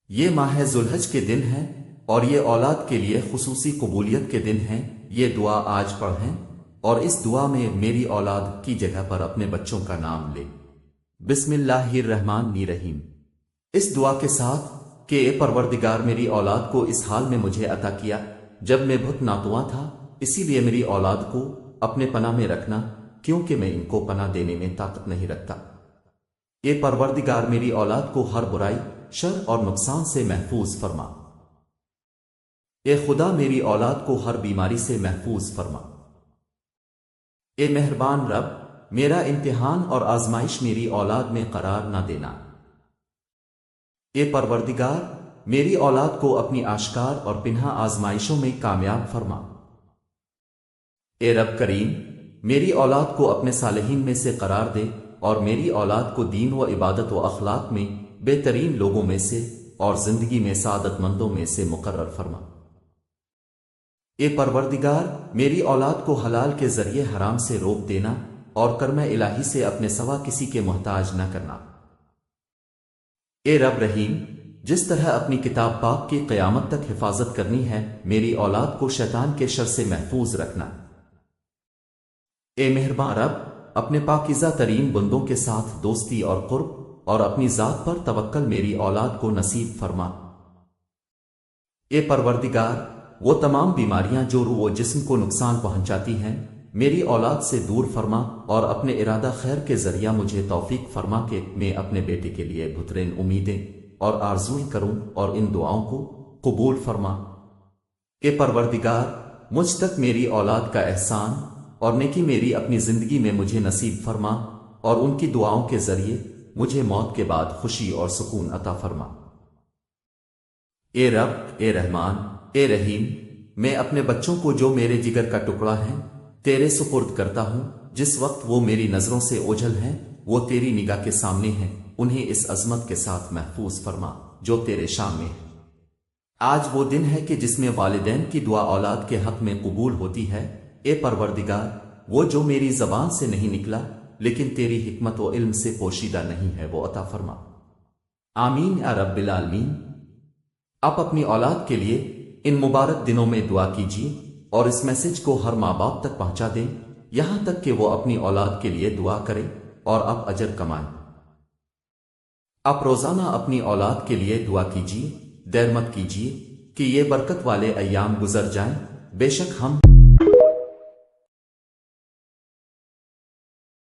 یہ ماہ ذوالحج کے دن ہیں اور یہ اولاد کے لیے خصوصی قبولیت کے دن ہیں۔ یہ دعا آج پڑھیں اور اس دعا میں میری اولاد کی جگہ پر اپنے بچوں کا نام لے۔ بسم اللہ الرحمن الرحیم۔ اس دعا کے ساتھ کہ اے پروردگار میری اولاد کو اس حال میں مجھے عطا کیا جب میں بہت ناتواں تھا، اسی لیے میری اولاد کو اپنے پناہ میں رکھنا، کیونکہ میں ان کو پناہ دینے میں طاقت نہیں رکھتا۔ اے پروردگار میری اولاد کو ہر برائی، شر اور نقصان سے محفوظ فرما۔ اے خدا میری اولاد کو ہر بیماری سے محفوظ فرما۔ اے مہربان رب، میرا امتحان اور آزمائش میری اولاد میں قرار نہ دینا۔ اے پروردگار میری اولاد کو اپنی آشکار اور پنہا آزمائشوں میں کامیاب فرما۔ اے رب کریم میری اولاد کو اپنے صالحین میں سے قرار دے اور میری اولاد کو دین و عبادت و اخلاق میں بہترین لوگوں میں سے اور زندگی میں سعادت مندوں میں سے مقرر فرما۔ اے پروردگار میری اولاد کو حلال کے ذریعے حرام سے روک دینا اور کرم الہی سے اپنے سوا کسی کے محتاج نہ کرنا۔ اے رب رحیم جس طرح اپنی کتاب پاک کی قیامت تک حفاظت کرنی ہے، میری اولاد کو شیطان کے شر سے محفوظ رکھنا۔ اے مہربان رب اپنے پاکیزہ ترین بندوں کے ساتھ دوستی اور قرب اور اپنی ذات پر توکل میری اولاد کو نصیب فرما۔ اے پروردگار وہ تمام بیماریاں جو روح و جسم کو نقصان پہنچاتی ہیں میری اولاد سے دور فرما اور اپنے ارادہ خیر کے ذریعہ مجھے توفیق فرما کہ میں اپنے بیٹے کے لیے بہترین امیدیں اور آرزویں کروں اور ان دعاؤں کو قبول فرما۔ اے پروردگار مجھ تک میری اولاد کا احسان اور نیکی میری اپنی زندگی میں مجھے نصیب فرما اور ان کی دعاؤں کے ذریعے مجھے موت کے بعد خوشی اور سکون عطا فرما۔ اے رب، اے رحمان، اے رحیم میں اپنے بچوں کو جو میرے جگر کا ٹکڑا ہیں تیرے سپرد کرتا ہوں۔ جس وقت وہ میری نظروں سے اوجھل ہیں وہ تیری نگاہ کے سامنے ہیں، انہیں اس عظمت کے ساتھ محفوظ فرما جو تیرے شان میں ہے۔ آج وہ دن ہے کہ جس میں والدین کی دعا اولاد کے حق میں قبول ہوتی ہے۔ اے پروردگار وہ جو میری زبان سے نہیں نکلا لیکن تیری حکمت و علم سے پوشیدہ نہیں ہے وہ عطا فرما۔ آمین یا رب العالمین۔ آپ اپنی اولاد کے لیے ان مبارک دنوں میں دعا کیجیے اور اس میسج کو ہر ماں باپ تک پہنچا دیں یہاں تک کہ وہ اپنی اولاد کے لیے دعا کرے اور آپ اجر کمائیں۔ آپ روزانہ اپنی اولاد کے لیے دعا کیجیے، دیر مت کیجیے کہ یہ برکت والے ایام گزر جائیں۔ بے شک ہم